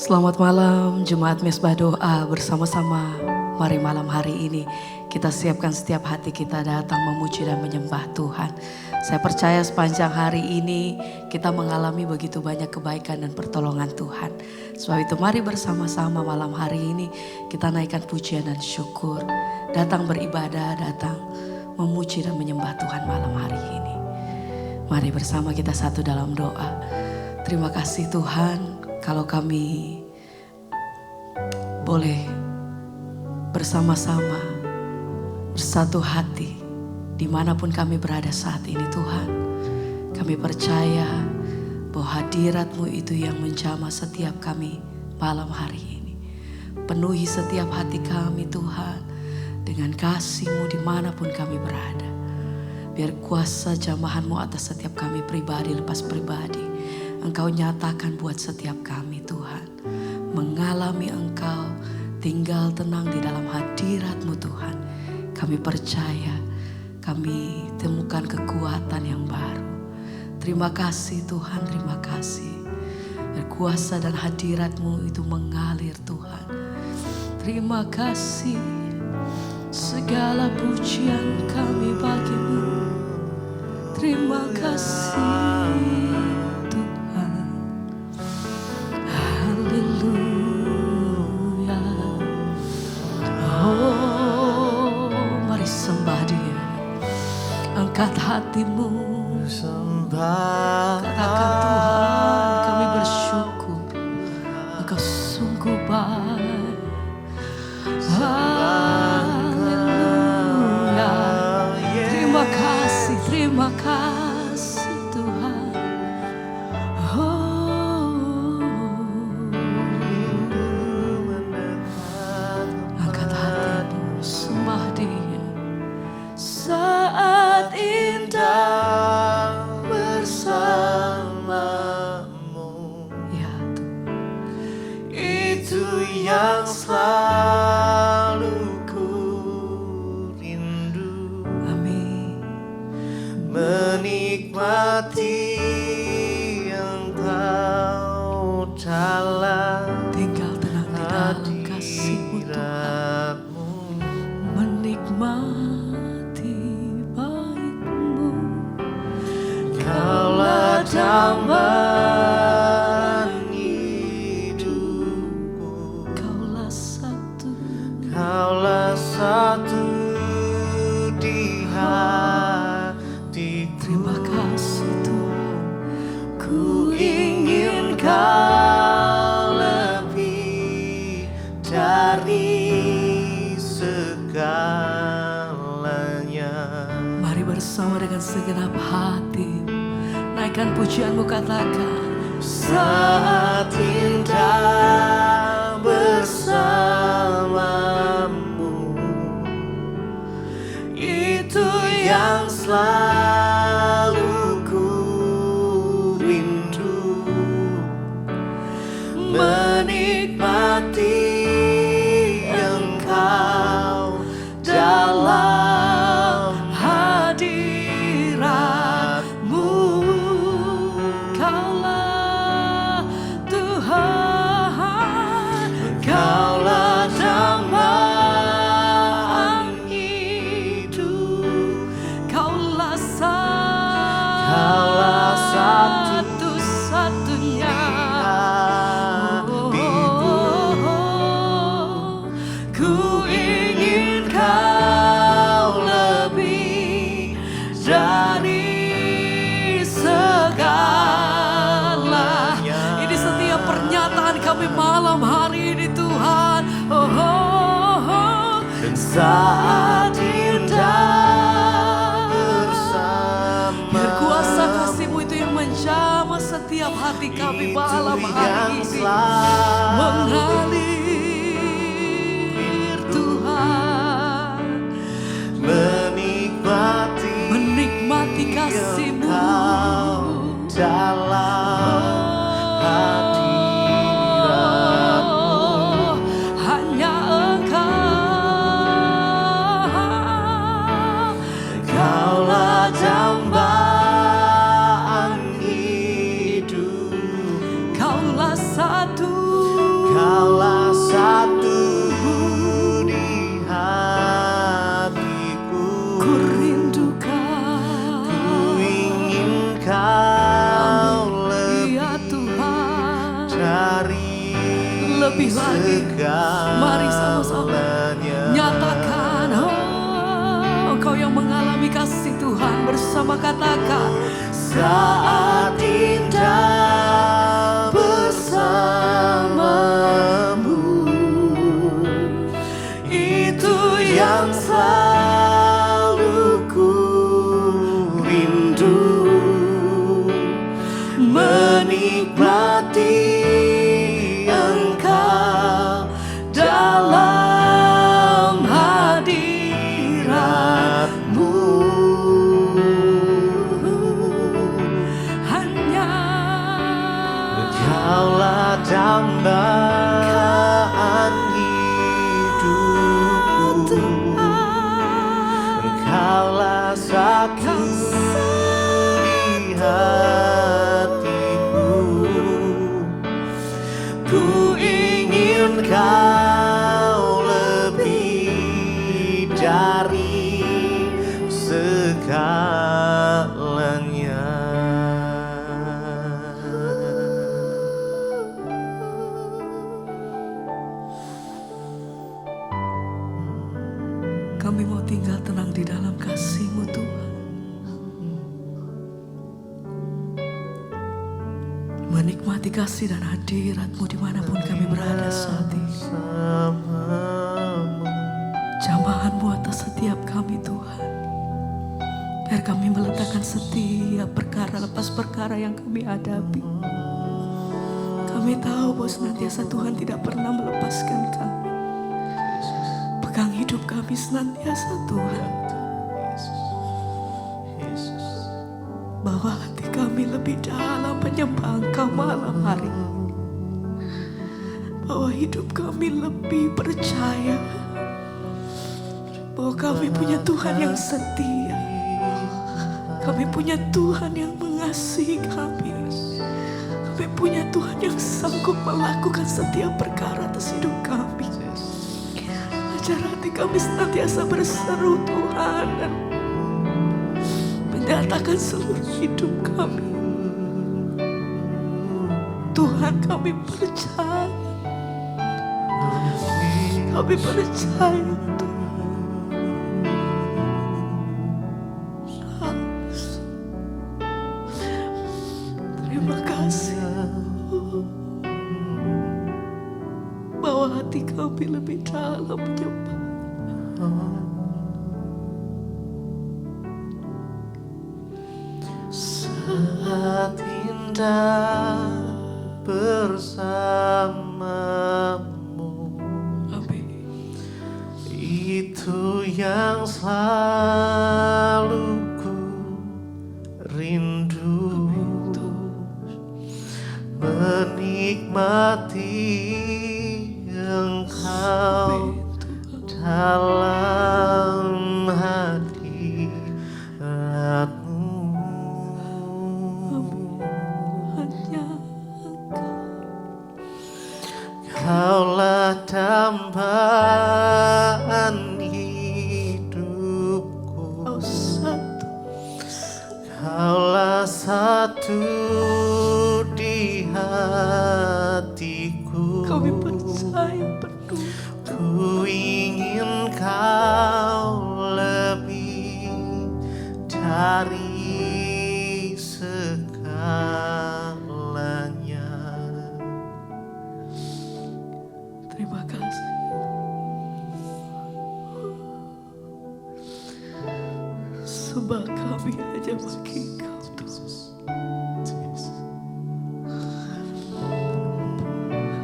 Selamat malam Jemaat Mesbah Doa bersama-sama. Mari malam hari ini kita siapkan setiap hati kita datang memuji dan menyembah Tuhan. Saya percaya sepanjang hari ini kita mengalami begitu banyak kebaikan dan pertolongan Tuhan. Sebab itu mari bersama-sama malam hari ini kita naikkan pujian dan syukur. Datang beribadah, datang memuji dan menyembah Tuhan malam hari ini. Mari bersama kita satu dalam doa. Terima kasih Tuhan kalau kami boleh bersama-sama bersatu hati dimanapun kami berada saat ini Tuhan. Kami percaya bahwa hadirat-Mu itu yang menjamah setiap kami malam hari ini. Penuhi setiap hati kami Tuhan dengan kasih-Mu dimanapun kami berada. Biar kuasa jamahan-Mu atas setiap kami pribadi lepas pribadi Engkau nyatakan buat setiap kami Tuhan. Mengalami Engkau, tinggal tenang di dalam hadirat-Mu Tuhan. Kami percaya, kami temukan kekuatan yang baru. Terima kasih Tuhan, terima kasih. Kuasa dan hadirat-Mu itu mengalir Tuhan. Terima kasih, segala pujian kami bagi-Mu. Terima kasih. Angkat hatimu, katakan Tuhan kami bersyukur, Engkau sungguh baik. Haleluya. Terima kasih Tuhan. Angkat hatimu, sembah Dia. Saat indah bersamamu, ya Tuhan, itu yang selalu ku rindu. Amin. Menikmati Engkau dalam tinggal tenang di dalam kasih-Mu Tuhan. Menikmati baik-Mu, Kaulah taman hidupku. Kaulah satu di hatiku. Terima kasih Tuhan. Ku ingin Kau lebih dari segalanya. Mari bersama dengan segenap hati naikkan pujian-Mu, katakan saat indah bersamamu, itu yang selalu ku rindu. Menikmati Engkau dalam hadirat-Mu. Kaulah Tuhan, Kaulah dambaan hidup. Kaulah satu-satunya. Ku ingin Kau lebih dari segalanya. Ini setiap pernyataan kami malam hari ini Tuhan. Dan saat indah bersama, biar kuasa kasih-Mu itu yang menjamah setiap hati kami malam hari ini. Mengalir Tuhan. Menikmati kasih-Mu dalam hadirat-Mu. Hanya Engkau, Kaulah dambaan hidup. Kaulah satu Ku rindu Kau. Ku ingin Kau Ya Tuhan, dari lebih lagi. Mari sama-sama segalanya. nyatakan, oh, Kau yang mengalami kasih Tuhan bersama, katakan, Saat indah bersamamu, itu yang selalu ku rindu, menikmati Engkau dalam hadirat-Mu. hanya Kaulah dambaan hidupku, Kaulah satu di hatiku. Ku ingin Kau lebih dari segalanya. kami mau tinggal tenang di dalam kasih-Mu Tuhan. Menikmati kasih dan hadirat-Mu dimanapun kami berada saat ini. Jamahan-Mu atas setiap kami Tuhan. Biar kami meletakkan setiap perkara lepas perkara yang kami hadapi. Kami tahu bahwa senantiasa Tuhan tidak pernah melepaskan kami. Pegang hidup kami senantiasa Tuhan. Bawa hati kami lebih dalam menyembah Engkau malam hari. Bawa hidup kami lebih percaya bahwa kami punya Tuhan yang setia. Kami punya Tuhan yang mengasihi kami. Kami punya Tuhan yang sanggup melakukan setiap perkara atas hidup kami. Ajar hati kami senantiasa berseru Tuhan dan menyatakan seluruh hidup kami. Tuhan, kami percaya. Kami percaya Tuhan. Terima kasih. Bawa hati kami lebih dalam menyembah. Saat indah bersamamu, Amin. itu yang selalu ku rindu, menikmati Engkau dalam hadirat-Mu. Hanya Kaulah dambaan hidupku, Engkau satu. Kaulah satu di hatiku. Kami percaya penuh. Ku ingin Kau lebih dari segalanya. Terima kasih. Sembah kami hanya bagi Engkau Tuhan.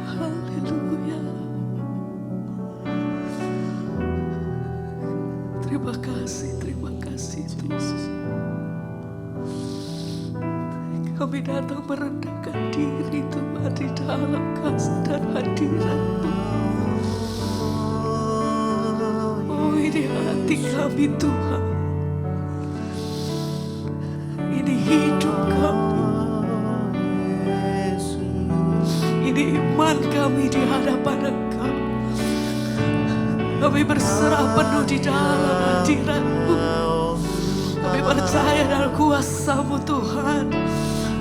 Haleluya. Terima kasih Tuhan. Kami datang merendahkan diri Tuhan di dalam kasih dan hadirat-Mu. Oh, ini hati kami Tuhan. Ini hidup kami. Ini iman kami di hadapan Engkau. Kami berserah penuh di dalam hadirat-Mu. kuasa-Mu Tuhan.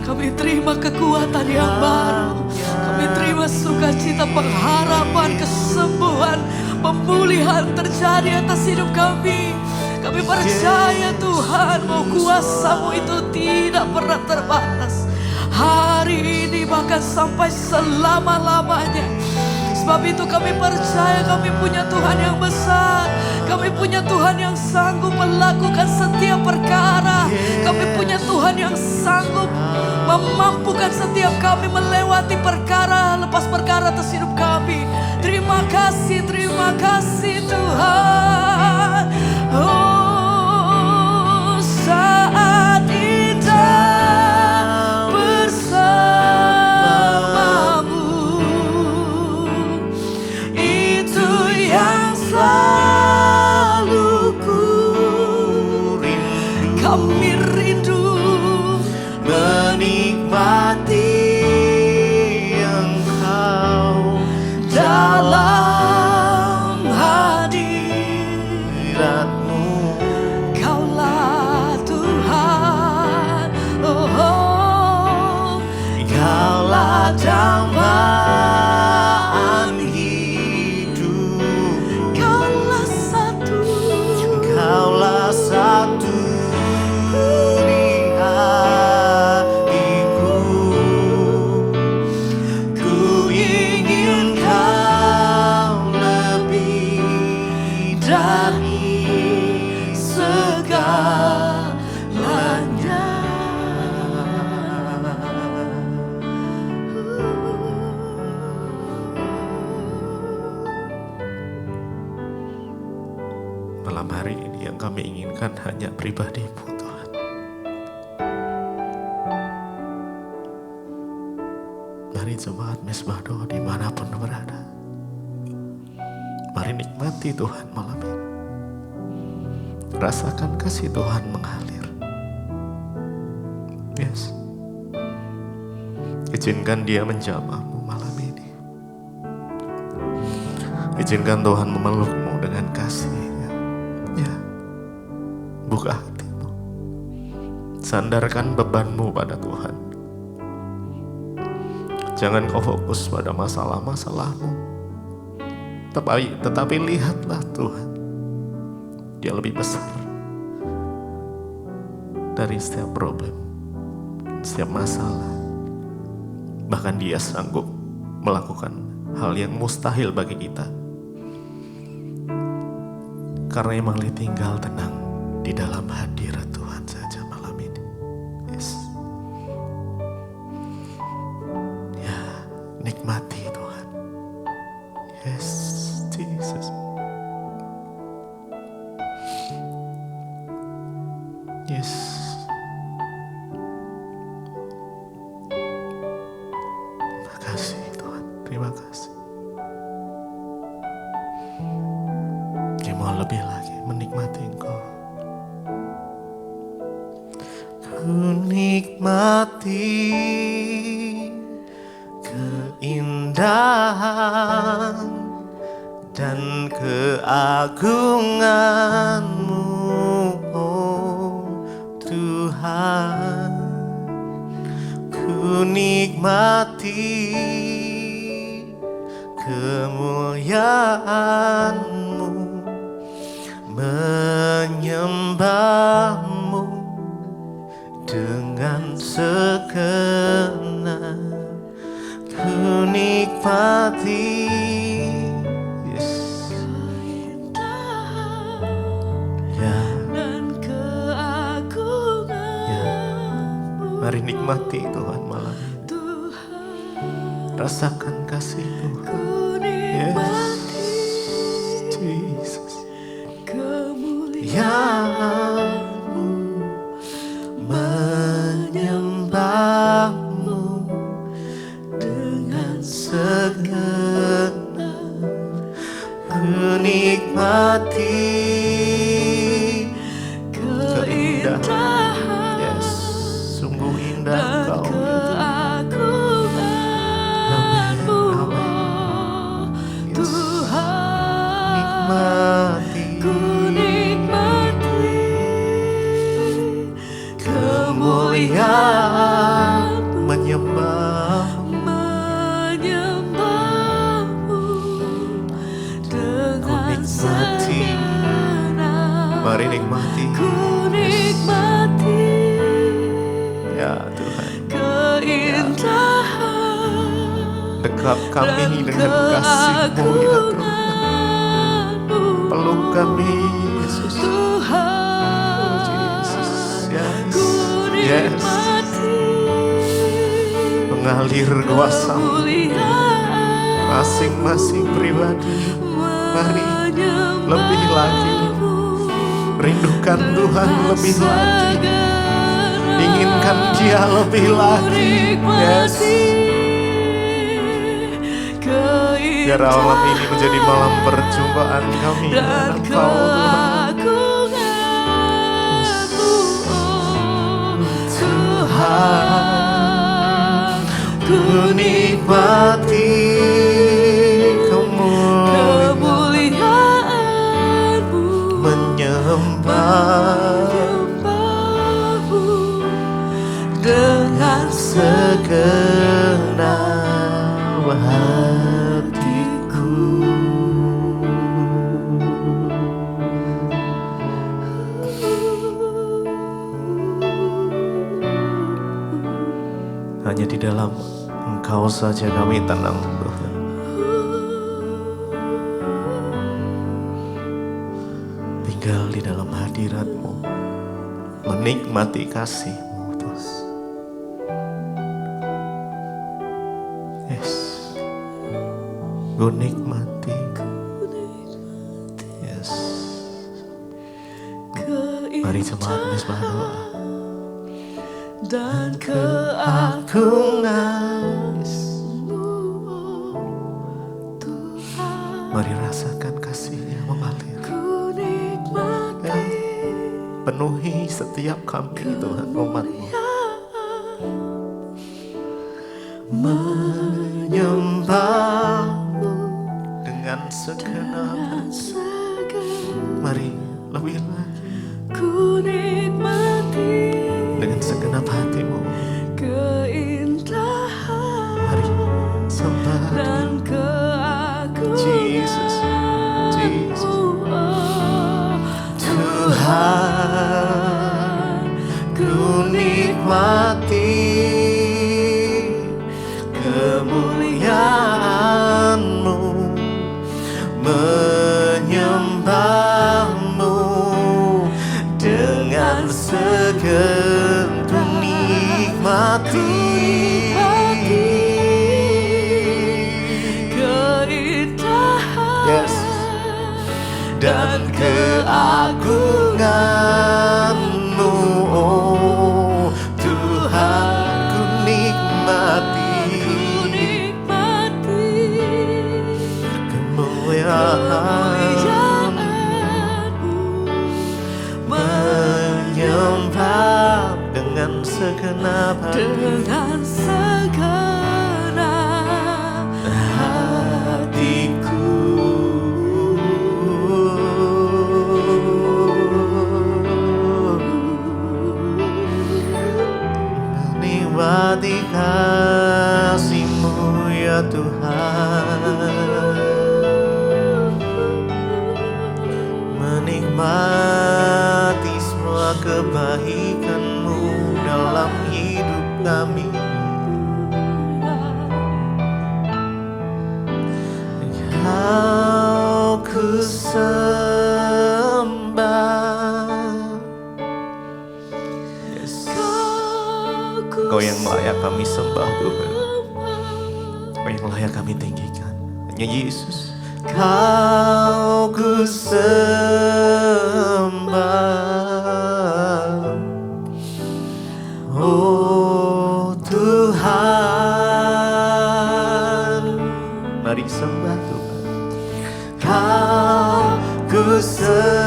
Kami terima kekuatan yang baru. Kami terima sukacita, pengharapan, kesembuhan, pemulihan terjadi atas hidup kami. Kami percaya Tuhan bahwa kuasa-Mu itu tidak pernah terbatas. Hari ini bahkan sampai selama-lamanya. Sebab itu kami percaya kami punya Tuhan yang besar. Kami punya Tuhan yang sanggup melakukan setiap perkara. Kami punya Tuhan yang sanggup memampukan setiap kami melewati perkara lepas perkara atas hidup kami. Terima kasih Tuhan. Oh, saat indah bersamamu, itu yang selalu ku rindu. Kami rindu menikmati Engkau dalam hadirat-Mu. Kaulah Tuhan, oh, Kaulah dambaan hidup. Kaulah satu di hatiku. Ku ingin Kau lebih dari segalanya. Malam hari ini yang kami inginkan hanya pribadi-Mu Tuhan. Mari jemaat Mesbah Doa dimanapun berada, mari nikmati Tuhan malam ini. Rasakan kasih Tuhan mengalir. Yes. Izinkan Dia menjamahmu malam ini. Izinkan Tuhan memelukmu dengan kasih-Nya. Ya. Buka hatimu. Sandarkan bebanmu pada Tuhan. Jangan kau fokus pada masalah-masalahmu. Tetapi lihatlah Tuhan. Dia lebih besar dari setiap problem, setiap masalah. Bahkan Dia sanggup melakukan hal yang mustahil bagi kita. Karena emang tinggal tenang di dalam hadirat Tuhan saja malam ini. Yes. Ya, nikmati Tuhan. Yes, Jesus. Yes. Terima kasih Tuhan, terima kasih. Dia mau lebih lagi menikmati Engkau. Ku nikmati keindahan dan keagungan-Mu, oh Tuhan. Ku nikmati kemuliaan-Mu, menyembah-Mu dengan segenap. Ku nikmati, yes, ya, dan keagungan. Ya. Mari nikmati Tuhan malam ini. Rasakan kasih Tuhan. Yes, Jesus. Kemuliaan-Mu, menyembah-Mu dengan segenap. Ku nikmati keindahan. Yes, sungguh indah Kau. Ku nikmati kemuliaan-Mu, ku nikmati Ya Tuhan, keindahan dekap kami dengan kasih-Mu ya Tuhan. Peluk kami Yesus. Tuhan, Jesus, yes, ku yes. nikmati Mengalir kuasa-Mu kemuliaan masing-masing pribadi. Mari lebih lagi rindukan Tuhan lebih lagi, inginkan Dia lebih lagi. Yes. Biar malam ini menjadi malam perjumpaan kami dengan Engkau Tuhan. Ku nikmati kemuliaan-Mu, menyembah-Mu dengan segenap hatiku. Hanya di dalam Engkau saja kami tenang Tuhan. Tinggal di dalam hadirat-Mu, menikmati kasih-Mu terus. Yes, ku nikmati. Yes. Mari jemaat Misbah doa. Dan keagungan mari rasakan kasih-Nya mengalir. Ya, penuhi setiap kami Tuhan umat-Mu. Menyembah-Mu dengan segenap hati. Mari lebih lagi dengan segenap hati-Mu. Mari sembah Jesus, Jesus. Tuhan, ku nikmati kemuliaan-Mu, menyembah-Mu dengan segenap nikmati keindahan, yes, dan keagungan-Mu, oh Tuhan, ku nikmati kemuliaan-Mu, menyembah dengan segenap hatiku. Menikmati kasih-Mu ya Tuhan, menikmati semua kebaikan-Mu dalam hidup kami. Kau ku sembah, yes. Kau yang layak kami sembah Tuhan, Kau yang layak kami tinggikan, hanya Yesus. Kau ku sembah, oh Tuhan. Mari sembah Tuhan. Kau ku sembah,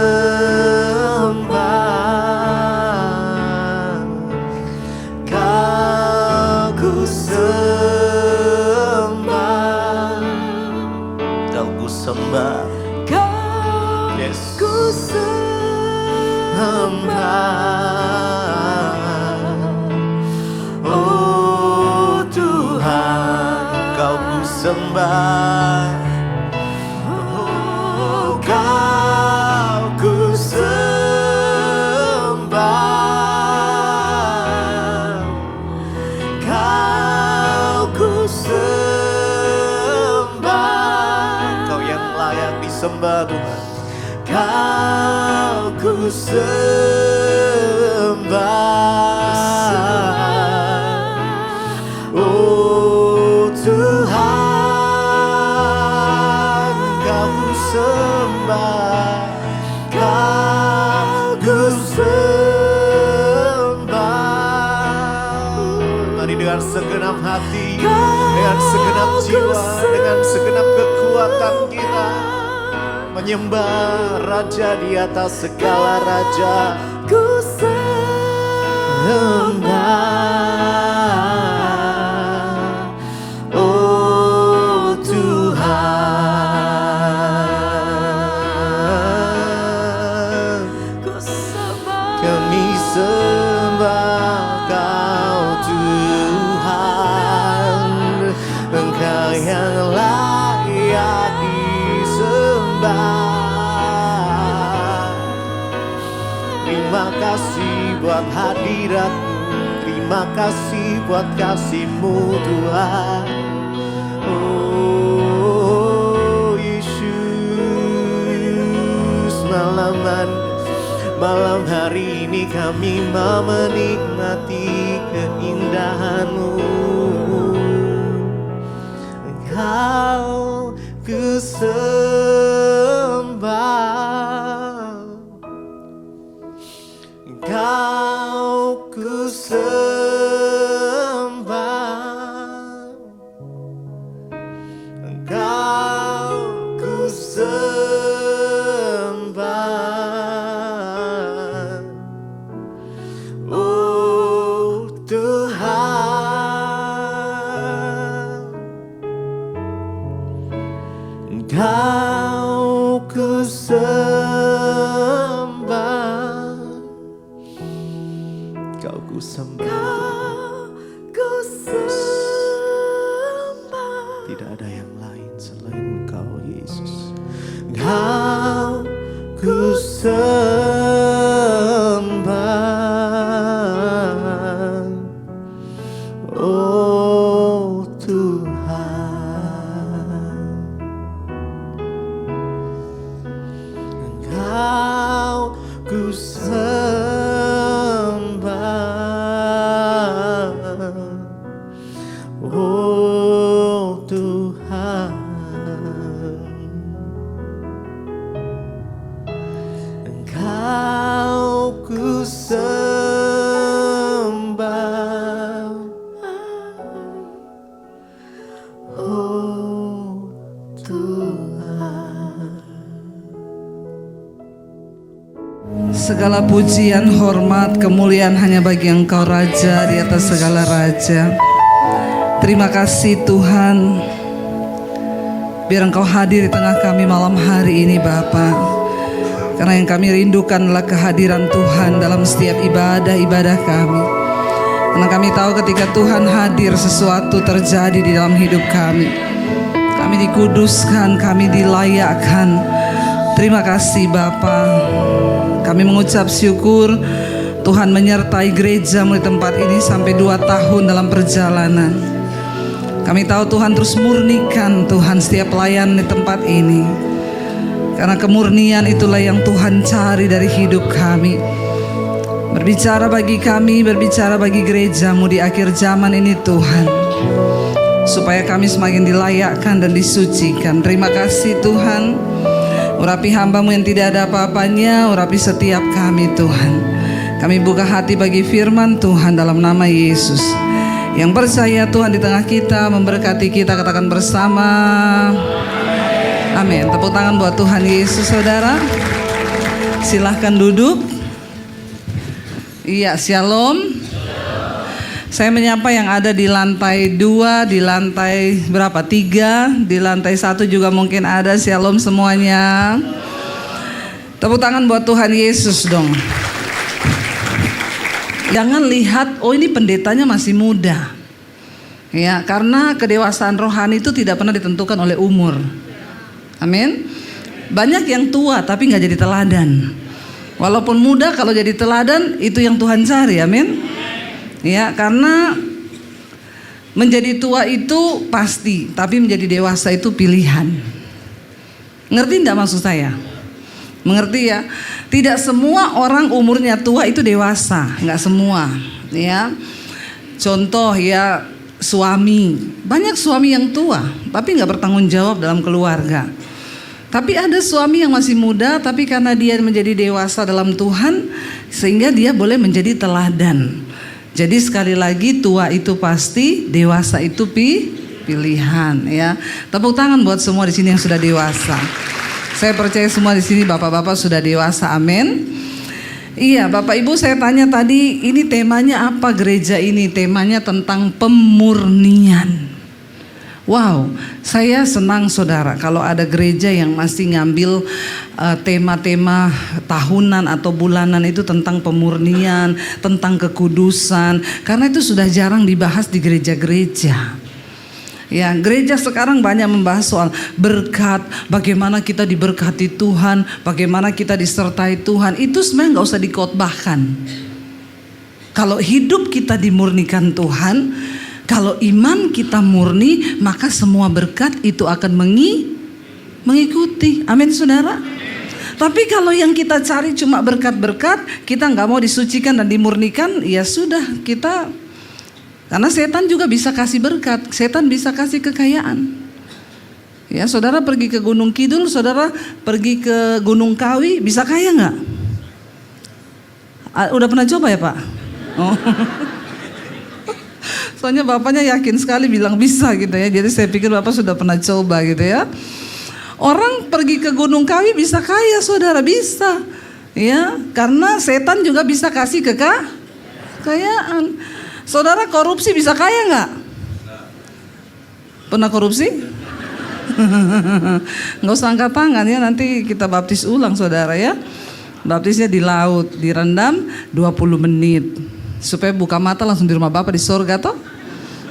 Kau ku sembah, Kau ku sembah, yes, ku sembah, oh Tuhan, Kau ku sembah. Kau ku sembah, sembah Tuhan. Kau ku sembah, oh Tuhan, kau ku sembah, kau ku sembah. Mari dengan segenap hati, dengan segenap jiwa, dengan segenap kekuatan kita menyembah Raja di atas segala raja. Ku sembah, oh Tuhan, kami sembah Kau Tuhan, Engkau yang layak disembah. Terima kasih buat hadirat-Mu, terima kasih buat kasih-Mu Tuhan. Oh Yesus, malam hari ini kami mau menikmati keindahan-Mu. Engkau ku sembah, Engkau ku sembah, Engkau ku sembah, oh Tuhan, Engkau ku sembah, Kau ku sembah, tidak ada yang lain selain Engkau Yesus. Engkau ku sembah, oh Tuhan, Engkau ku sembah, oh Tuhan, Engkau ku sembah, oh Tuhan. Segala pujian, hormat, kemuliaan hanya bagi Engkau Raja di atas segala raja. Terima kasih Tuhan, biar Engkau hadir di tengah kami malam hari ini Bapa. Karena yang kami rindukan adalah kehadiran Tuhan dalam setiap ibadah-ibadah kami. Karena kami tahu ketika Tuhan hadir, sesuatu terjadi di dalam hidup kami. Kami dikuduskan, kami dilayakkan. Terima kasih Bapa. Kami mengucap syukur Tuhan menyertai gereja mulai tempat ini sampai 2 tahun dalam perjalanan. Kami tahu Tuhan terus murnikan Tuhan setiap pelayan di tempat ini. Karena kemurnian itulah yang Tuhan cari dari hidup kami. Berbicara bagi kami, berbicara bagi gereja-Mu di akhir zaman ini Tuhan. Supaya kami semakin dilayakkan dan disucikan. Terima kasih Tuhan. Urapi hamba-Mu yang tidak ada apa-apanya, urapi setiap kami Tuhan. Kami buka hati bagi firman Tuhan dalam nama Yesus. Yang percaya Tuhan di tengah kita, memberkati kita, katakan bersama amin. Tepuk tangan buat Tuhan Yesus saudara. Silahkan duduk. Iya, shalom. Saya menyapa yang ada di lantai 2, di lantai berapa? 3, di lantai 1 juga mungkin ada. Shalom semuanya. Tepuk tangan buat Tuhan Yesus dong. Jangan lihat, oh ini pendetanya masih muda. Ya, karena kedewasaan rohani itu tidak pernah ditentukan oleh umur. Amin. Banyak yang tua tapi gak jadi teladan. Walaupun muda, kalau jadi teladan itu yang Tuhan cari. Amin. Ya, karena menjadi tua itu pasti, tapi menjadi dewasa itu pilihan. Ngerti enggak maksud saya? Mengerti ya? Tidak semua orang umurnya tua itu dewasa, enggak semua, ya. Contoh ya, suami. Banyak suami yang tua tapi enggak bertanggung jawab dalam keluarga. Tapi ada suami yang masih muda, tapi karena dia menjadi dewasa dalam Tuhan, sehingga dia boleh menjadi teladan. Jadi sekali lagi, tua itu pasti, dewasa itu pilihan, ya. Tepuk tangan buat semua di sini yang sudah dewasa. Saya percaya semua di sini bapak-bapak sudah dewasa, amin. Iya, Bapak Ibu, saya tanya tadi, ini temanya apa gereja ini? Temanya tentang pemurnian. Wow, saya senang saudara kalau ada gereja yang masih ngambil tema-tema tahunan atau bulanan itu tentang pemurnian, tentang kekudusan, karena itu sudah jarang dibahas di gereja-gereja. Ya, gereja sekarang banyak membahas soal berkat, bagaimana kita diberkati Tuhan, bagaimana kita disertai Tuhan. Itu sebenarnya nggak usah dikhotbahkan. Kalau hidup kita dimurnikan Tuhan, kalau iman kita murni, maka semua berkat itu akan mengikuti. Amin saudara. Tapi kalau yang kita cari cuma berkat-berkat, kita nggak mau disucikan dan dimurnikan, ya sudah kita. Karena setan juga bisa kasih berkat, setan bisa kasih kekayaan. Ya, saudara pergi ke Gunung Kidul, saudara pergi ke Gunung Kawi, bisa kaya nggak? Udah pernah coba ya Pak? Oh. Soalnya bapaknya yakin sekali bilang bisa gitu ya. Jadi saya pikir bapak sudah pernah coba gitu ya. Orang pergi ke Gunung Kawi bisa kaya saudara, bisa. Ya, karena setan juga bisa kasih kekayaan. Saudara korupsi bisa kaya nggak? Pernah korupsi? Nggak usah angkat tangan ya, nanti kita baptis ulang saudara ya. Baptisnya di laut, direndam 20 menit. Supaya buka mata langsung di rumah Bapak di sorga toh.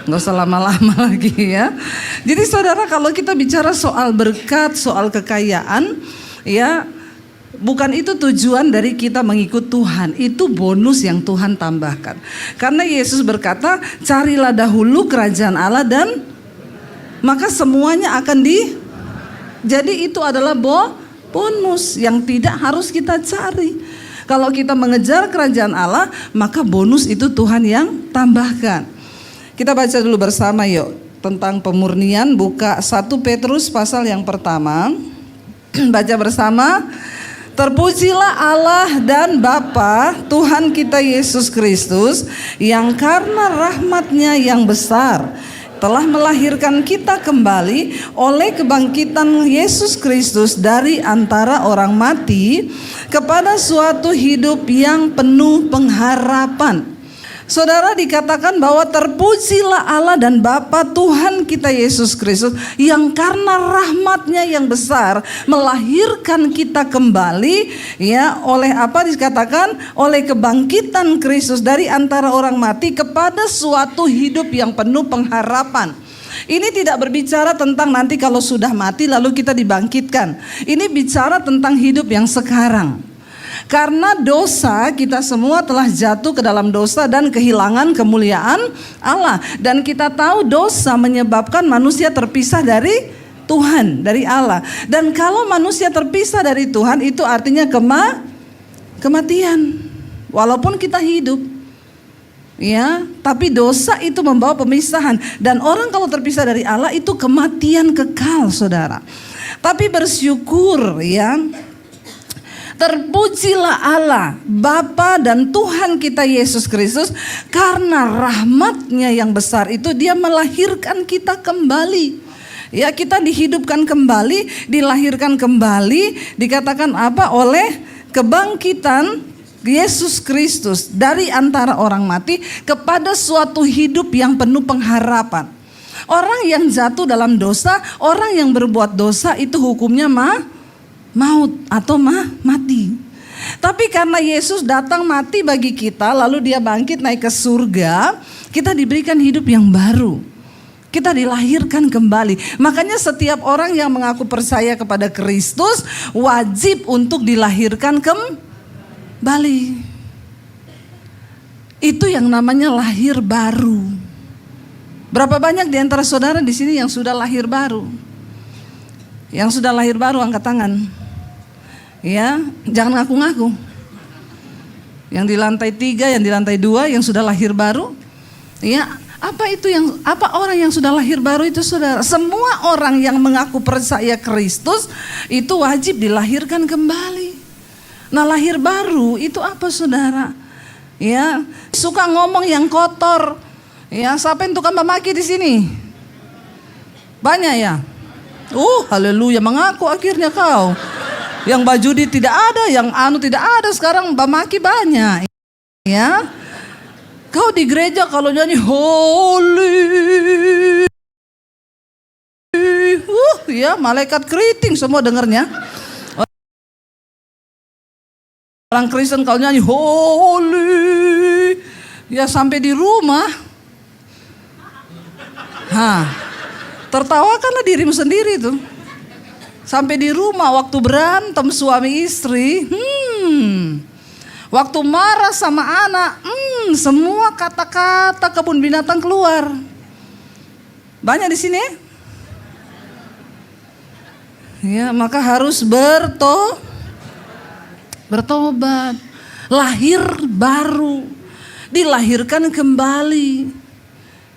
Nggak usah lama-lama lagi ya. Jadi saudara, kalau kita bicara soal berkat, soal kekayaan, ya bukan itu tujuan dari kita mengikut Tuhan. Itu bonus yang Tuhan tambahkan. Karena Yesus berkata, carilah dahulu kerajaan Allah dan maka semuanya akan jadi itu adalah bonus yang tidak harus kita cari. Kalau kita mengejar kerajaan Allah, maka bonus itu Tuhan yang tambahkan. Kita baca dulu bersama yuk tentang pemurnian. Buka 1 Petrus pasal yang pertama. Baca bersama. Terpujilah Allah dan Bapa Tuhan kita Yesus Kristus, yang karena rahmat-Nya yang besar telah melahirkan kita kembali oleh kebangkitan Yesus Kristus dari antara orang mati kepada suatu hidup yang penuh pengharapan. Saudara, dikatakan bahwa terpujilah Allah dan Bapa Tuhan kita Yesus Kristus, yang karena rahmat-Nya yang besar melahirkan kita kembali, ya, oleh apa dikatakan? Oleh kebangkitan Kristus dari antara orang mati kepada suatu hidup yang penuh pengharapan. Ini tidak berbicara tentang nanti kalau sudah mati lalu kita dibangkitkan. Ini bicara tentang hidup yang sekarang. Karena dosa, kita semua telah jatuh ke dalam dosa dan kehilangan kemuliaan Allah. Dan kita tahu dosa menyebabkan manusia terpisah dari Tuhan, dari Allah. Dan kalau manusia terpisah dari Tuhan, itu artinya kematian. Walaupun kita hidup, ya, tapi dosa itu membawa pemisahan. Dan orang kalau terpisah dari Allah itu kematian kekal, saudara. Tapi bersyukur, ya, terpujilah Allah, Bapa dan Tuhan kita Yesus Kristus, karena rahmat-Nya yang besar itu Dia melahirkan kita kembali. Ya, kita dihidupkan kembali, dilahirkan kembali, dikatakan apa? Oleh kebangkitan Yesus Kristus dari antara orang mati kepada suatu hidup yang penuh pengharapan. Orang yang jatuh dalam dosa, orang yang berbuat dosa itu hukumnya maut atau mati. Tapi karena Yesus datang mati bagi kita, lalu Dia bangkit naik ke surga, kita diberikan hidup yang baru. Kita dilahirkan kembali. Makanya setiap orang yang mengaku percaya kepada Kristus wajib untuk dilahirkan kembali. Itu yang namanya lahir baru. Berapa banyak di antara saudara di sini yang sudah lahir baru? Yang sudah lahir baru angkat tangan. Ya, jangan ngaku-ngaku. Yang di lantai 3, yang di lantai 2, yang sudah lahir baru. Ya, apa orang yang sudah lahir baru itu, saudara? Semua orang yang mengaku percaya Kristus itu wajib dilahirkan kembali. Nah, lahir baru itu apa, saudara? Ya, suka ngomong yang kotor. Ya, siapa yang tukang memaki di sini? Banyak ya? Haleluya, mengaku akhirnya kau. Yang bajudi tidak ada, yang tidak ada, sekarang memaki banyak. Ya. Kau di gereja kalau nyanyi holy, ya malaikat keriting semua dengarnya. Orang Kristen kalau nyanyi holy, ya sampai di rumah, tertawakanlah dirimu sendiri tuh. Sampai di rumah waktu berantem suami istri, waktu marah sama anak, semua kata-kata kebun binatang keluar. Banyak di sini. Ya, maka harus bertobat, lahir baru, dilahirkan kembali.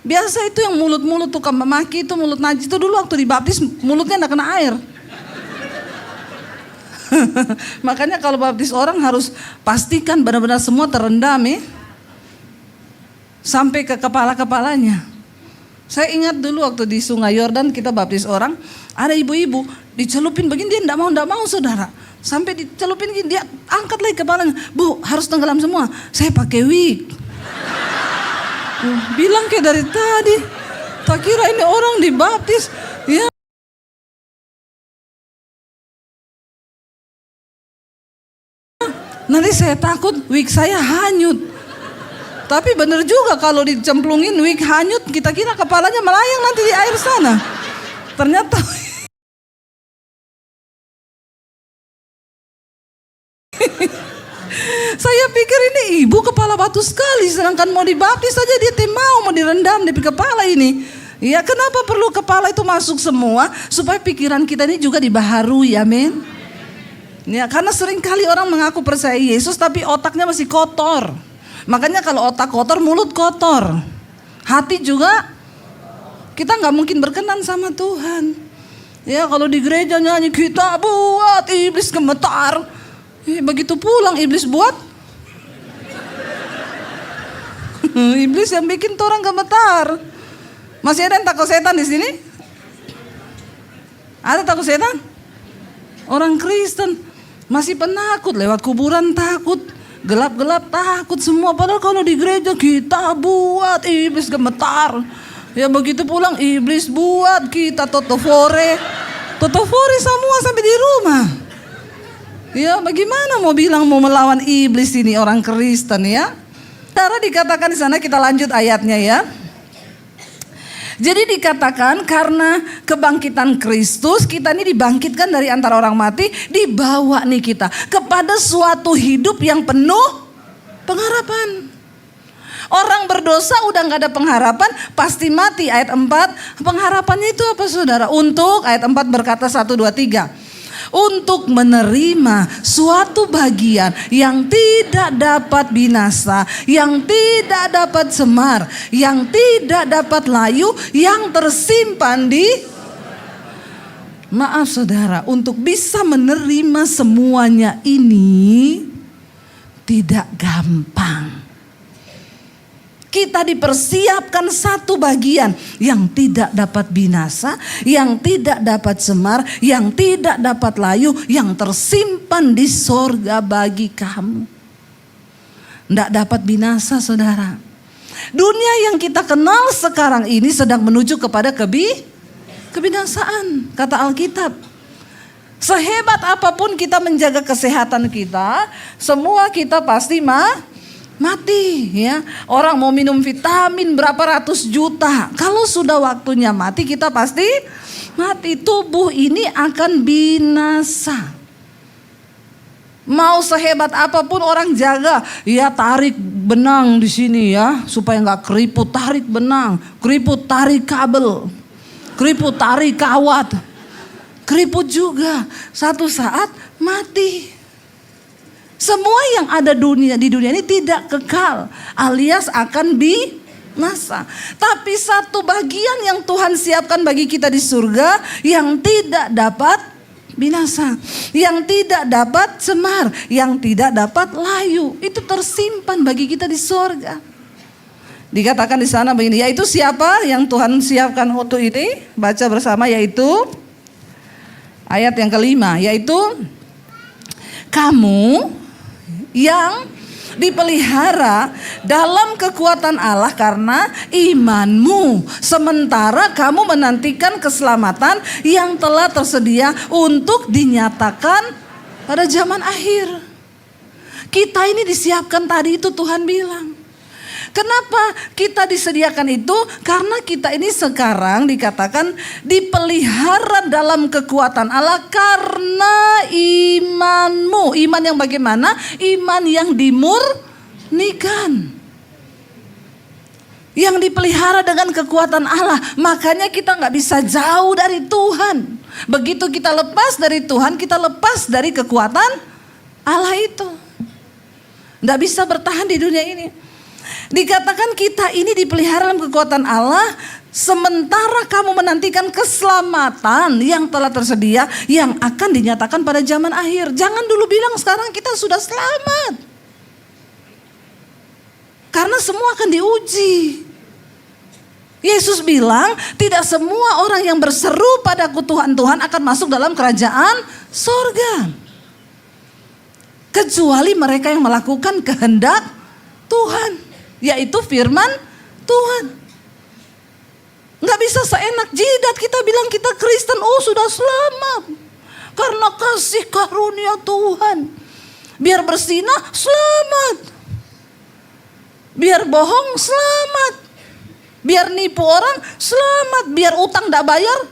Biasa itu yang mulut-mulut tukang memaki itu, mulut najis itu dulu waktu dibaptis mulutnya enggak kena air. Makanya kalau baptis orang harus pastikan benar-benar semua terendam ya. Sampai ke kepala-kepalanya. Saya ingat dulu waktu di Sungai Yordan kita baptis orang, ada ibu-ibu dicelupin begini, dia enggak mau saudara. Sampai dicelupin gini, dia angkat lagi kepalanya. Bu, harus tenggelam semua. Saya pakai wig. Bilang kayak dari tadi. Tak kira ini orang dibaptis. Ya. Nanti saya takut wig saya hanyut. Tapi benar juga kalau dicemplungin wig hanyut, kita kira kepalanya melayang nanti di air sana. Ternyata saya pikir ini ibu kepala batu sekali, sedangkan mau dibaptis saja dia mau direndam di kepala ini. Ya, kenapa perlu kepala itu masuk semua? Supaya pikiran kita ini juga dibaharui, amin. Ya, karena sering kali orang mengaku percaya Yesus tapi otaknya masih kotor. Makanya kalau otak kotor, mulut kotor. Hati juga, kita gak mungkin berkenan sama Tuhan. Ya, kalau di gereja nyanyi kita buat iblis gemetar. Begitu pulang iblis buat iblis yang bikin orang gemetar. Masih ada yang takut setan di sini? Ada takut setan? Orang Kristen masih penakut, lewat kuburan takut, gelap-gelap takut semua. Padahal kalau di gereja kita buat iblis gemetar. Ya begitu pulang iblis buat kita totofore semua sampai di rumah. Ya bagaimana mau bilang mau melawan iblis ini orang Kristen ya? Cara dikatakan di sana, kita lanjut ayatnya ya. Jadi dikatakan karena kebangkitan Kristus, kita ini dibangkitkan dari antara orang mati, dibawa nih kita kepada suatu hidup yang penuh pengharapan. Orang berdosa udah gak ada pengharapan, pasti mati. Ayat 4, pengharapannya itu apa saudara? Untuk, ayat 4 berkata 1, 2, 3. Untuk menerima suatu bagian yang tidak dapat binasa, yang tidak dapat semar, yang tidak dapat layu, yang tersimpan di... Maaf saudara, untuk bisa menerima semuanya ini tidak gampang. Kita dipersiapkan satu bagian yang tidak dapat binasa, yang tidak dapat semar, yang tidak dapat layu, yang tersimpan di sorga bagi kamu. Tidak dapat binasa saudara. Dunia yang kita kenal sekarang ini sedang menuju kepada kebinasaan, kata Alkitab. Sehebat apapun kita menjaga kesehatan kita, semua kita pasti mati ya. Orang mau minum vitamin berapa ratus juta, kalau sudah waktunya mati kita pasti mati. Tubuh ini akan binasa. Mau sehebat apapun orang jaga, ya tarik benang di sini ya supaya nggak keriput, tarik benang, keriput tarik kabel, keriput tarik kawat. keriput juga. Satu saat mati. Semua yang ada di dunia ini tidak kekal, alias akan binasa. Tapi satu bagian yang Tuhan siapkan bagi kita di surga yang tidak dapat binasa, yang tidak dapat cemar, yang tidak dapat layu, itu tersimpan bagi kita di surga. Dikatakan di sana begini, yaitu siapa yang Tuhan siapkan waktu ini? Baca bersama, yaitu ayat yang kelima, yaitu kamu yang dipelihara dalam kekuatan Allah karena imanmu, sementara kamu menantikan keselamatan yang telah tersedia untuk dinyatakan pada zaman akhir. Kita ini disiapkan tadi itu Tuhan bilang. Kenapa kita disediakan itu? Karena kita ini sekarang dikatakan dipelihara dalam kekuatan Allah karena imanmu. Iman yang bagaimana? Iman yang dimurnikan, yang dipelihara dengan kekuatan Allah. Makanya kita gak bisa jauh dari Tuhan. Begitu kita lepas dari Tuhan, kita lepas dari kekuatan Allah itu. Gak bisa bertahan di dunia ini. Dikatakan kita ini dipelihara dalam kekuatan Allah, sementara kamu menantikan keselamatan yang telah tersedia, yang akan dinyatakan pada zaman akhir. Jangan dulu bilang sekarang kita sudah selamat, karena semua akan diuji. Yesus bilang tidak semua orang yang berseru padaku Tuhan, Tuhan akan masuk dalam kerajaan sorga, kecuali mereka yang melakukan kehendak Tuhan, yaitu firman Tuhan. Gak bisa seenak jidat kita bilang kita Kristen, oh sudah selamat karena kasih karunia Tuhan. Biar bersinah selamat, biar bohong selamat, biar nipu orang selamat, biar utang gak bayar.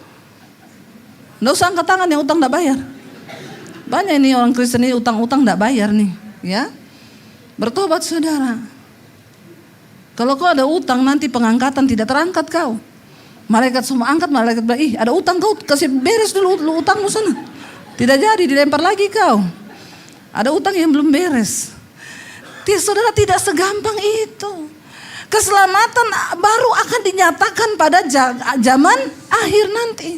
Gak usah angkat tangan yang utang gak bayar. Banyak ini orang Kristen ini utang-utang gak bayar nih, ya. Bertobat saudara. Kalau kau ada utang nanti pengangkatan tidak terangkat kau. Malaikat semua angkat, malaikat bilang, ih ada utang kau kasih beres dulu utangmu sana. Tidak jadi, dilempar lagi kau. Ada utang yang belum beres. Saudara, tidak segampang itu. Keselamatan baru akan dinyatakan pada zaman akhir nanti.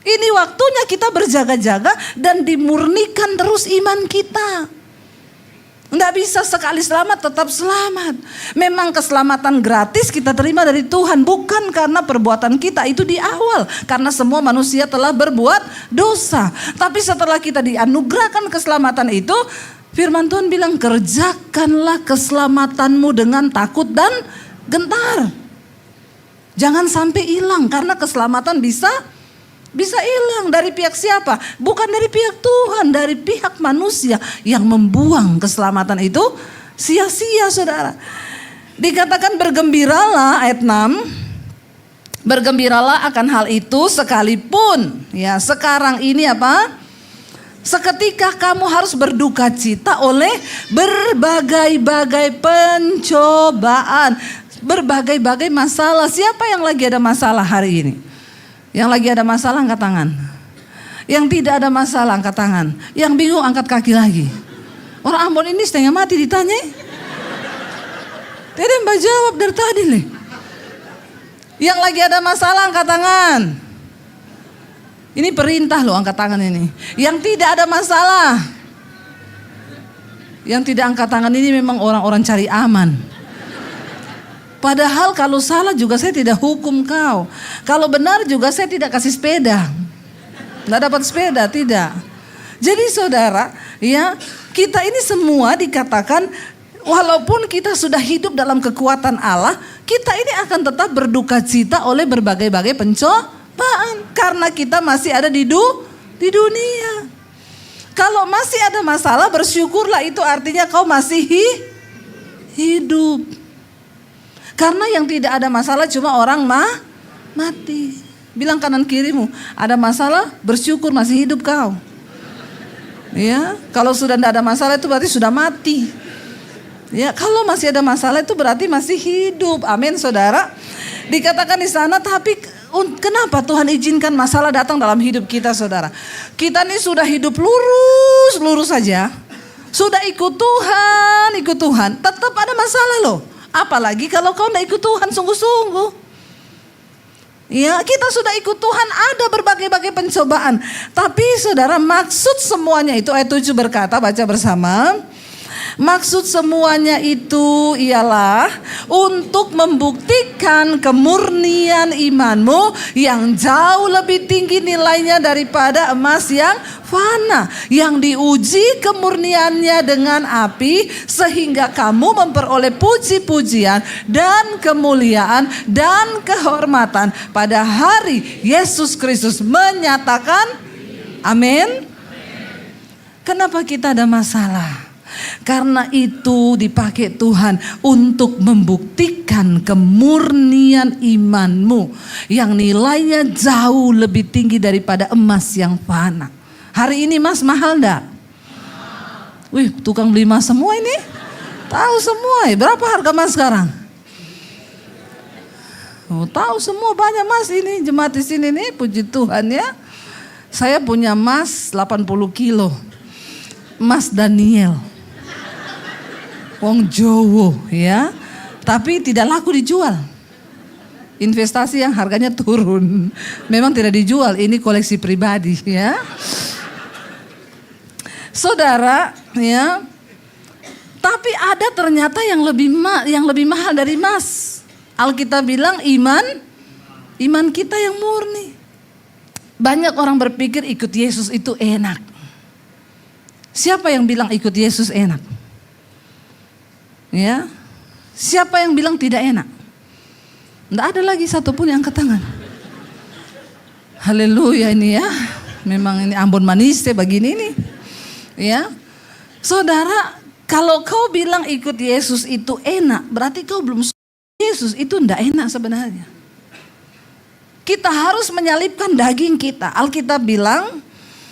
Ini waktunya kita berjaga-jaga dan dimurnikan terus iman kita. Nggak bisa sekali selamat tetap selamat. Memang keselamatan gratis kita terima dari Tuhan, bukan karena perbuatan kita itu di awal, karena semua manusia telah berbuat dosa. Tapi setelah kita dianugerahkan keselamatan itu, firman Tuhan bilang kerjakanlah keselamatanmu dengan takut dan gentar. Jangan sampai hilang, karena keselamatan bisa hilang dari pihak siapa? Bukan dari pihak Tuhan, dari pihak manusia yang membuang keselamatan itu sia-sia, saudara. Dikatakan bergembiralah, ayat 6. Bergembiralah akan hal itu sekalipun, ya sekarang ini apa? Seketika kamu harus berduka cita oleh berbagai-bagai pencobaan, berbagai-bagai masalah. Siapa yang lagi ada masalah hari ini? Yang lagi ada masalah angkat tangan. Yang tidak ada masalah angkat tangan. Yang bingung angkat kaki lagi. Orang Ambon ini setengah mati ditanya. Tidak mbak jawab dari tadi nih. Yang lagi ada masalah angkat tangan. Ini perintah loh angkat tangan ini. Yang tidak ada masalah. Yang tidak angkat tangan ini memang orang-orang cari aman. Padahal kalau salah juga saya tidak hukum kau. Kalau benar juga saya tidak kasih sepeda. Nggak dapat sepeda, tidak. Jadi saudara, ya kita ini semua dikatakan walaupun kita sudah hidup dalam kekuatan Allah, kita ini akan tetap berduka cita oleh berbagai-bagai pencobaan. Karena kita masih ada di dunia. Kalau masih ada masalah, bersyukurlah, itu artinya kau masih hidup. Karena yang tidak ada masalah cuma orang mati. Bilang kanan kirimu, ada masalah bersyukur masih hidup kau. Ya, kalau sudah tidak ada masalah itu berarti sudah mati. Ya, kalau masih ada masalah itu berarti masih hidup. Amin, saudara. Dikatakan di sana, tapi Kenapa Tuhan izinkan masalah datang dalam hidup kita, saudara? Kita ini sudah hidup lurus saja. Sudah ikut Tuhan, tetap ada masalah loh. Apalagi kalau kau tidak ikut Tuhan sungguh-sungguh. Ya, kita sudah ikut Tuhan, ada berbagai-bagai pencobaan. Tapi saudara, maksud semuanya itu, ayat 7 berkata, baca bersama. Maksud semuanya itu ialah untuk membuktikan kemurnian imanmu yang jauh lebih tinggi nilainya daripada emas yang fana, yang diuji kemurniannya dengan api, sehingga kamu memperoleh puji-pujian dan kemuliaan dan kehormatan pada hari Yesus Kristus menyatakan amin. Kenapa kita ada masalah? Karena itu dipakai Tuhan untuk membuktikan kemurnian imanmu yang nilainya jauh lebih tinggi daripada emas yang fana. Hari ini emas mahal enggak? Wih, tukang beli emas semua ini. Tahu semua ya, berapa harga emas sekarang? Oh, tahu semua, banyak emas ini. Jemaat di sini nih, puji Tuhan ya. Saya punya emas 80 kilo. Emas Daniel. Wong Jowo ya, tapi tidak laku dijual. Investasi yang harganya turun, memang tidak dijual. Ini koleksi pribadi ya, saudara ya. Tapi ada ternyata yang lebih mahal dari emas. Alkitab bilang iman kita yang murni. Banyak orang berpikir ikut Yesus itu enak. Siapa yang bilang ikut Yesus enak? Ya, siapa yang bilang tidak enak? Tidak ada lagi satupun yang angkat tangan. Haleluya ini ya. Memang ini Ambon manis begini nih. Ya, saudara, kalau kau bilang ikut Yesus itu enak, berarti kau belum. Yesus itu tidak enak sebenarnya. Kita harus menyalibkan daging kita. Alkitab bilang,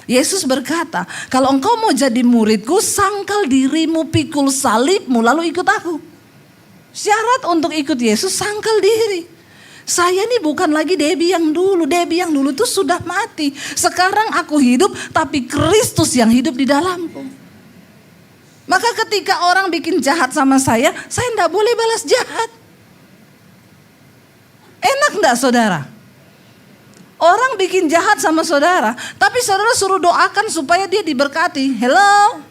Yesus berkata, kalau engkau mau jadi muridku, sangkal dirimu, pikul salibmu, lalu ikut aku. Syarat untuk ikut Yesus, sangkal diri. Saya ini bukan lagi Debbie yang dulu. Debbie yang dulu itu sudah mati. Sekarang aku hidup, tapi Kristus yang hidup di dalamku. Maka ketika orang bikin jahat sama saya tidak boleh balas jahat. Enak enggak saudara? Orang bikin jahat sama saudara, tapi saudara suruh doakan supaya dia diberkati. Hello?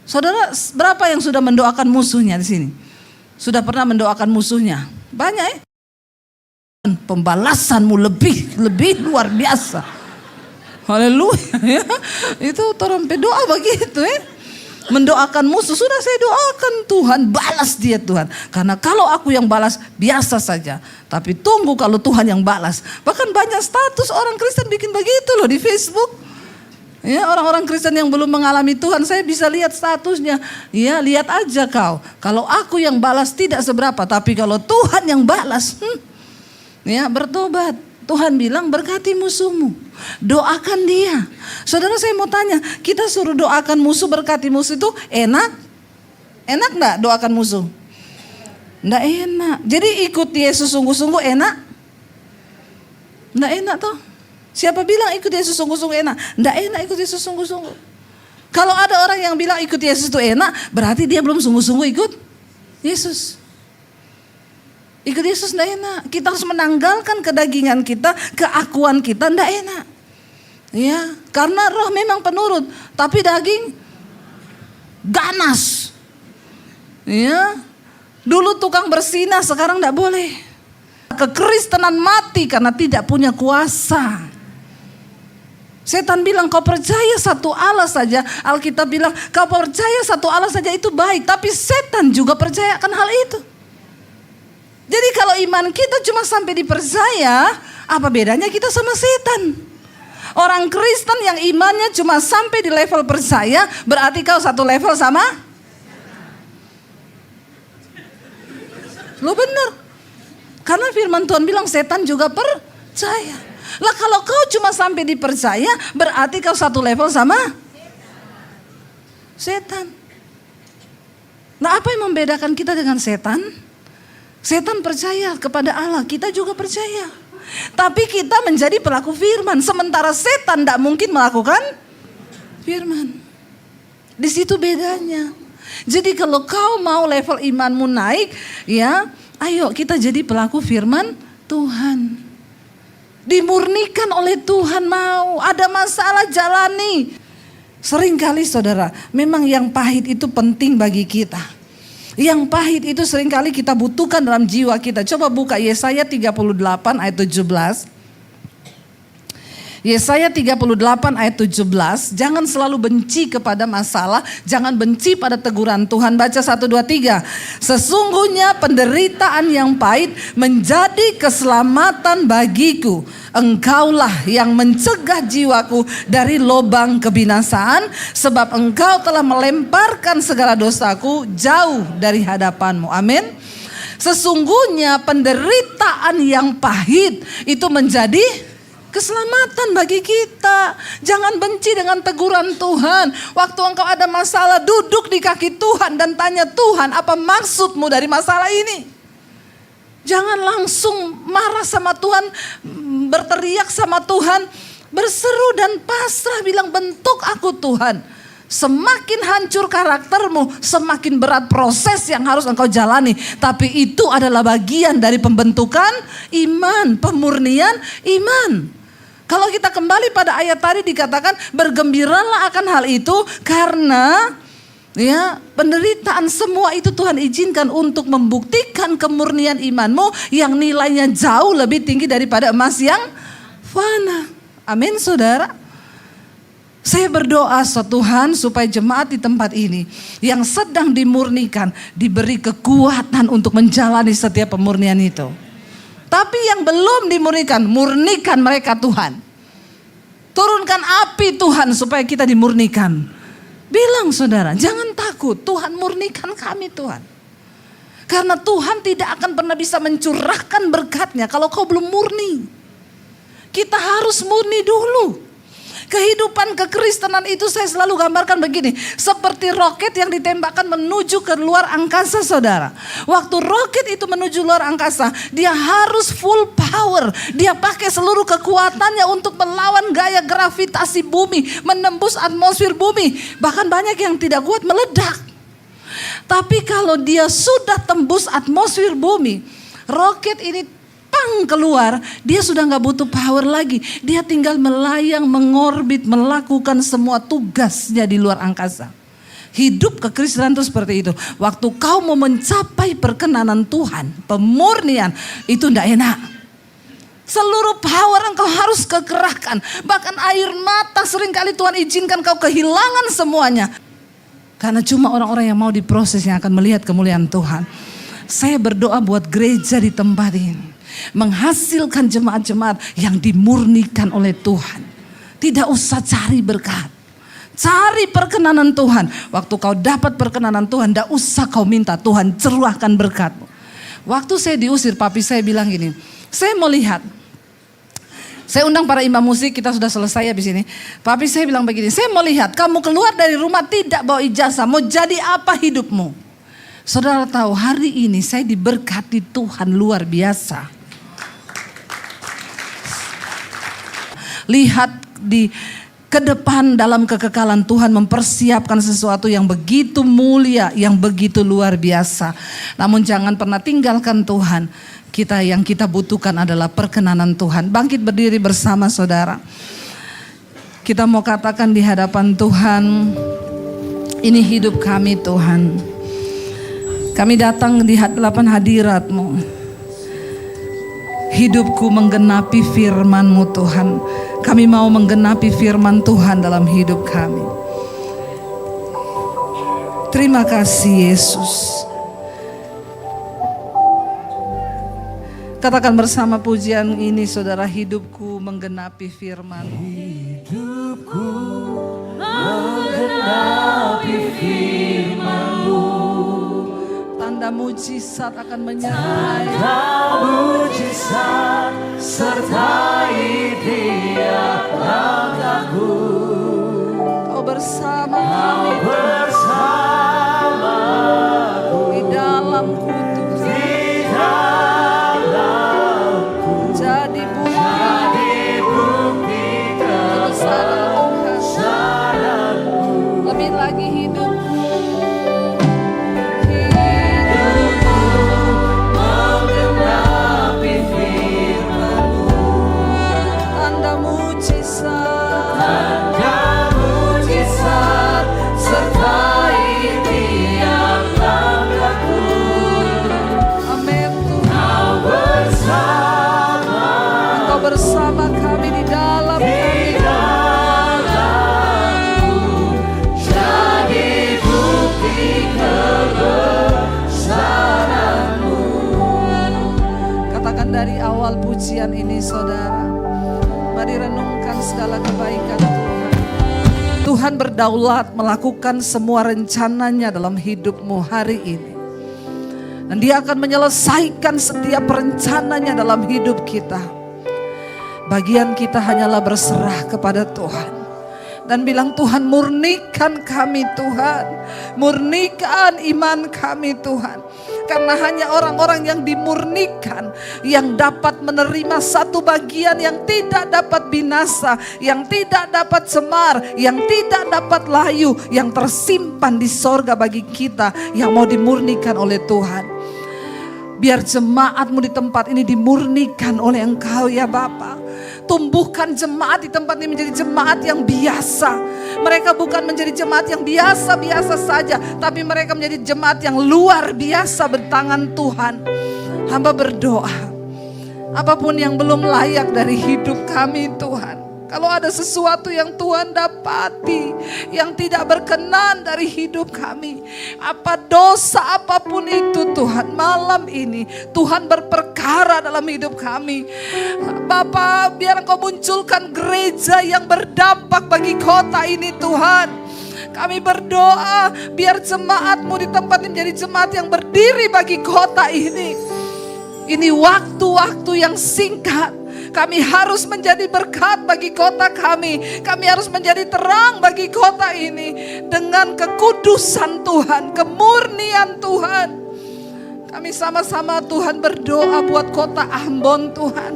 Saudara, berapa yang sudah mendoakan musuhnya di sini? Sudah pernah mendoakan musuhnya? Banyak ya? Pembalasanmu lebih luar biasa. Haleluya. Itu orang berdoa begitu ya. Mendoakan musuh, sudah saya doakan, Tuhan balas dia Tuhan. Karena kalau aku yang balas biasa saja, tapi tunggu kalau Tuhan yang balas. Bahkan banyak status orang Kristen bikin begitu loh di Facebook. Ya, orang-orang Kristen yang belum mengalami Tuhan, saya bisa lihat statusnya. Ya, lihat aja kau. Kalau aku yang balas tidak seberapa, tapi kalau Tuhan yang balas, ya bertobat. Tuhan bilang berkati musuhmu, doakan dia. Saudara, saya mau tanya, kita suruh doakan musuh, berkati musuh itu enak? Enak enggak doakan musuh? Enggak enak. Jadi ikut Yesus sungguh-sungguh enak? Enggak enak toh. Siapa bilang ikut Yesus sungguh-sungguh enak? Enggak enak ikut Yesus sungguh-sungguh. Kalau ada orang yang bilang ikut Yesus itu enak, berarti dia belum sungguh-sungguh ikut Yesus. Ikut Yesus tidak enak. Kita harus menanggalkan kedagingan kita, keakuan kita tidak enak. Ya, karena roh memang penurut, tapi daging ganas. Ya, dulu tukang bersinah, sekarang tidak boleh. Kekristenan mati karena tidak punya kuasa. Setan bilang kau percaya satu Allah saja. Alkitab bilang kau percaya satu Allah saja itu baik, tapi setan juga percaya akan hal itu. Jadi kalau iman kita cuma sampai dipercaya, apa bedanya kita sama setan? Orang Kristen yang imannya cuma sampai di level percaya, berarti kau satu level sama? Lo bener. Karena firman Tuhan bilang setan juga percaya. Lah kalau kau cuma sampai dipercaya, berarti kau satu level sama setan. Nah, apa yang membedakan kita dengan setan? Setan percaya kepada Allah, kita juga percaya. Tapi kita menjadi pelaku firman. Sementara setan tidak mungkin melakukan firman. Di situ bedanya. Jadi kalau kau mau level imanmu naik, ya, ayo kita jadi pelaku firman Tuhan. Dimurnikan oleh Tuhan mau. Ada masalah jalani. Seringkali saudara, memang yang pahit itu penting bagi kita. Yang pahit itu seringkali kita butuhkan dalam jiwa kita. Coba buka Yesaya 38 ayat 17. Yesaya 38 ayat 17. Jangan selalu benci kepada masalah. Jangan benci pada teguran Tuhan. Baca 1, 2, 3. Sesungguhnya penderitaan yang pahit menjadi keselamatan bagiku. Engkaulah yang mencegah jiwaku dari lubang kebinasaan. Sebab engkau telah melemparkan segala dosaku jauh dari hadapanmu. Amin. Sesungguhnya penderitaan yang pahit itu menjadi keselamatan bagi kita. Jangan benci dengan teguran Tuhan. Waktu engkau ada masalah, duduk di kaki Tuhan dan tanya, Tuhan, apa maksudmu dari masalah ini? Jangan langsung marah sama Tuhan, berteriak sama Tuhan, berseru dan pasrah, bilang, bentuk aku Tuhan. Semakin hancur karaktermu, semakin berat proses yang harus engkau jalani. Tapi itu adalah bagian dari pembentukan iman, pemurnian iman. Kalau kita kembali pada ayat tadi dikatakan bergembiralah akan hal itu karena ya penderitaan semua itu Tuhan izinkan untuk membuktikan kemurnian imanmu yang nilainya jauh lebih tinggi daripada emas yang fana. Amin saudara. Saya berdoa Tuhan supaya jemaat di tempat ini yang sedang dimurnikan diberi kekuatan untuk menjalani setiap pemurnian itu. Tapi yang belum dimurnikan, murnikan mereka Tuhan. Turunkan api Tuhan supaya kita dimurnikan. Bilang saudara, jangan takut, Tuhan murnikan kami Tuhan. Karena Tuhan tidak akan pernah bisa mencurahkan berkatnya kalau kau belum murni. Kita harus murni dulu. Kehidupan kekristenan itu saya selalu gambarkan begini. Seperti roket yang ditembakkan menuju ke luar angkasa saudara. Waktu roket itu menuju luar angkasa, dia harus full power. Dia pakai seluruh kekuatannya untuk melawan gaya gravitasi bumi. Menembus atmosfer bumi. Bahkan banyak yang tidak kuat meledak. Tapi kalau dia sudah tembus atmosfer bumi, roket ini keluar, dia sudah gak butuh power lagi. Dia tinggal melayang, mengorbit, melakukan semua tugasnya di luar angkasa. Hidup kekristenan itu seperti itu. Waktu kau mau mencapai perkenanan Tuhan, pemurnian, itu gak enak. Seluruh power engkau harus kekerahkan. Bahkan air mata seringkali Tuhan izinkan kau kehilangan semuanya. Karena cuma orang-orang yang mau diproses yang akan melihat kemuliaan Tuhan. Saya berdoa buat gereja di tempat ini. Menghasilkan jemaat-jemaat yang dimurnikan oleh Tuhan. Tidak usah cari berkat. Cari perkenanan Tuhan. Waktu kau dapat perkenanan Tuhan, tidak usah kau minta Tuhan curahkan berkatmu. Waktu saya diusir, papi saya bilang gini, saya mau lihat. Saya undang para imam musik, kita sudah selesai habis ini. Papi saya bilang begini, saya mau lihat kamu keluar dari rumah tidak bawa ijazah, mau jadi apa hidupmu? Saudara tahu hari ini saya diberkati Tuhan luar biasa. Lihat di ke depan dalam kekekalan Tuhan mempersiapkan sesuatu yang begitu mulia, yang begitu luar biasa. Namun jangan pernah tinggalkan Tuhan. Yang kita butuhkan adalah perkenanan Tuhan. Bangkit berdiri bersama saudara. Kita mau katakan di hadapan Tuhan, ini hidup kami Tuhan. Kami datang di hadapan hadirat-Mu. Hidupku menggenapi firman-Mu Tuhan. Kami mau menggenapi firman Tuhan dalam hidup kami. Terima kasih Yesus. Katakan bersama pujian ini saudara, hidupku menggenapi firman-Mu. Hidupku menggenapi firman-Mu. Tanda mujizat akan menyertai. Tanda mujizat sertai tiap langkahku. Kau bersama kami. Kau bersamaku. Di dalam kudus. Di dalamku. Jadi pujian ini saudara. Mari renungkan segala kebaikan Tuhan. Tuhan berdaulat melakukan semua rencananya dalam hidupmu hari ini. Dan Dia akan menyelesaikan setiap rencananya dalam hidup kita. Bagian kita hanyalah berserah kepada Tuhan. Dan bilang, Tuhan murnikan kami Tuhan. Murnikan iman kami Tuhan. Karena hanya orang-orang yang dimurnikan yang dapat menerima satu bagian yang tidak dapat binasa, yang tidak dapat cemar, yang tidak dapat layu, yang tersimpan di sorga bagi kita yang mau dimurnikan oleh Tuhan. Biar jemaatmu di tempat ini dimurnikan oleh Engkau ya Bapa. Tumbuhkan jemaat di tempat ini menjadi jemaat yang biasa. Mereka bukan menjadi jemaat yang biasa-biasa saja, tapi mereka menjadi jemaat yang luar biasa bertangan Tuhan. Hamba berdoa, apapun yang belum layak dari hidup kami Tuhan, kalau ada sesuatu yang Tuhan dapati yang tidak berkenan dari hidup kami, apa dosa apapun itu Tuhan, malam ini Tuhan berperkara dalam hidup kami. Bapa, biar Engkau munculkan gereja yang berdampak bagi kota ini Tuhan. Kami berdoa biar jemaat-Mu di tempat ini menjadi jemaat yang berdiri bagi kota ini. Ini waktu-waktu yang singkat. Kami harus menjadi berkat bagi kota kami. Kami harus menjadi terang bagi kota ini. Dengan kekudusan Tuhan, kemurnian Tuhan. Kami sama-sama Tuhan berdoa buat kota Ambon Tuhan.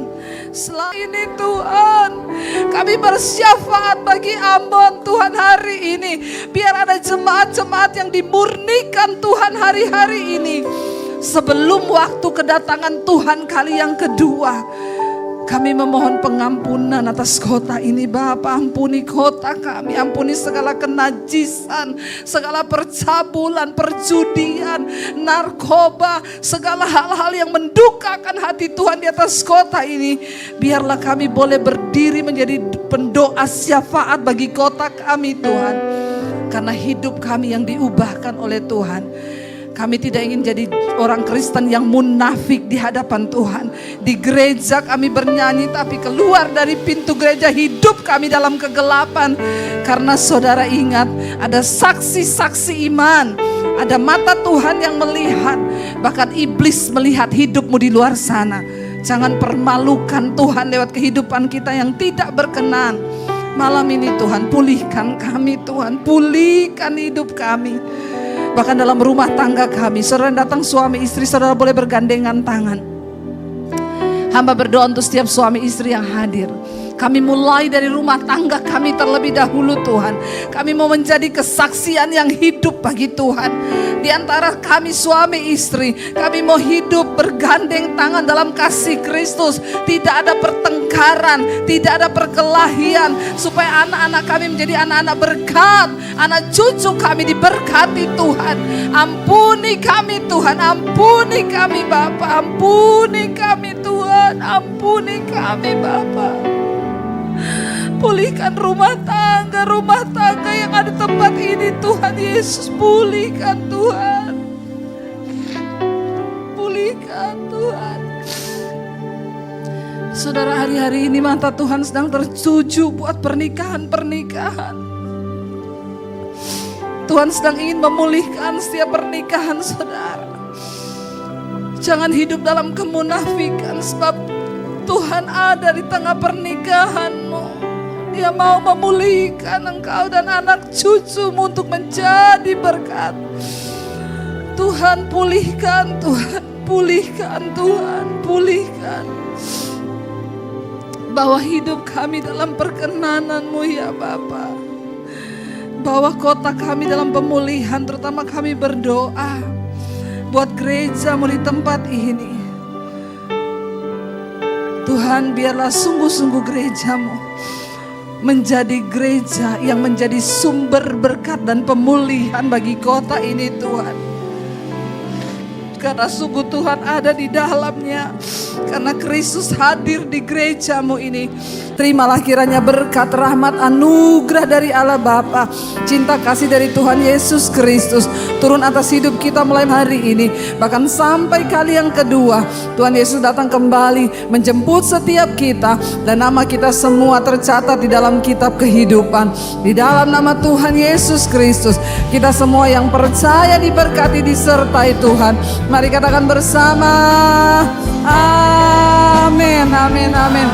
Selain ini Tuhan, kami bersyafaat bagi Ambon Tuhan hari ini. Biar ada jemaat-jemaat yang dimurnikan Tuhan hari-hari ini. Sebelum waktu kedatangan Tuhan kali yang kedua. Kami memohon pengampunan atas kota ini Bapa. Ampuni kota kami, ampuni segala kenajisan, segala percabulan, perjudian, narkoba, segala hal-hal yang mendukakan hati Tuhan di atas kota ini. Biarlah kami boleh berdiri menjadi pendoa syafaat bagi kota kami Tuhan. Karena hidup kami yang diubahkan oleh Tuhan. Kami tidak ingin jadi orang Kristen yang munafik di hadapan Tuhan. Di gereja kami bernyanyi, tapi keluar dari pintu gereja hidup kami dalam kegelapan. Karena saudara ingat, ada saksi-saksi iman. Ada mata Tuhan yang melihat. Bahkan iblis melihat hidupmu di luar sana. Jangan permalukan Tuhan lewat kehidupan kita yang tidak berkenan. Malam ini Tuhan, pulihkan kami Tuhan. Pulihkan hidup kami. Bahkan dalam rumah tangga kami, saudara datang suami istri, saudara boleh bergandengan tangan. Hamba berdoa untuk setiap suami istri yang hadir. Kami mulai dari rumah tangga kami terlebih dahulu Tuhan. Kami mau menjadi kesaksian yang hidup bagi Tuhan. Di antara kami suami istri, kami mau hidup bergandeng tangan dalam kasih Kristus. Tidak ada pertengkaran, tidak ada perkelahian. Supaya anak-anak kami menjadi anak-anak berkat. Anak cucu kami diberkati Tuhan. Ampuni kami Tuhan, ampuni kami Bapa. Ampuni kami Tuhan, ampuni kami Bapa. Pulihkan rumah tangga yang ada di tempat ini Tuhan Yesus. Pulihkan Tuhan. Pulihkan Tuhan. Saudara, hari-hari ini mata Tuhan sedang tertuju buat pernikahan-pernikahan. Tuhan sedang ingin memulihkan setiap pernikahan saudara. Jangan hidup dalam kemunafikan, sebab Tuhan ada di tengah pernikahanmu. Dia mau memulihkan engkau dan anak cucumu untuk menjadi berkat. Tuhan pulihkan, Tuhan pulihkan, Tuhan pulihkan. Bawa hidup kami dalam perkenanan-Mu ya Bapa. Bawa kota kami dalam pemulihan, terutama kami berdoa buat gereja-Mu di tempat ini. Tuhan, biarlah sungguh-sungguh gereja-Mu menjadi gereja yang menjadi sumber berkat dan pemulihan bagi kota ini Tuhan. Karena sungguh Tuhan ada di dalamnya. karena Kristus hadir di gerejamu ini. Terimalah kiranya berkat, rahmat, anugerah dari Allah Bapa, cinta kasih dari Tuhan Yesus Kristus turun atas hidup kita mulai hari ini, bahkan sampai kali yang kedua Tuhan Yesus datang kembali menjemput setiap kita, dan nama kita semua tercatat di dalam kitab kehidupan. Di dalam nama Tuhan Yesus Kristus, kita semua yang percaya diberkati, disertai Tuhan. Mari katakan bersama, amin, amin, amin.